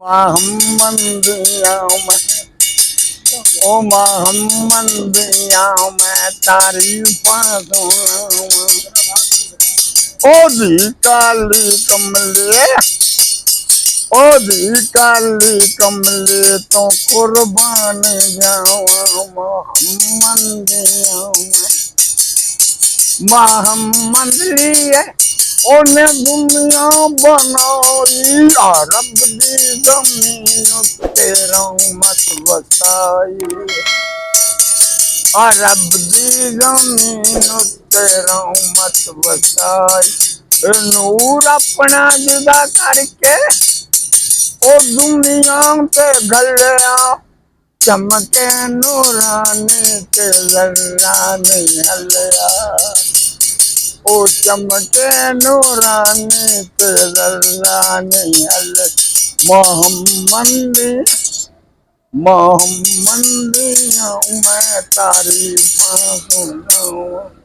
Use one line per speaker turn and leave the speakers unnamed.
मोहम्मद ओ मोहम्मद मैं तारीफा सुनावा ओदी काली कमले ओदी काली कमले तो कुर्बान जावा मोहम्मद मोहम्मद ओने दुनिया बनाई अरब दी जमीन उत्ते रहमत वसाई अरब दी जमीन उत्ते रहमत वसाई नूर अपना जुदा करके ओ दुनिया पे गलिया चमके नूरानी के जर्रा नहीं हलिया ओ चमके नूरानी के जर्रा नहीं हल मोहम्मद मोहम्मद मैं तारीफा सुनाऊं।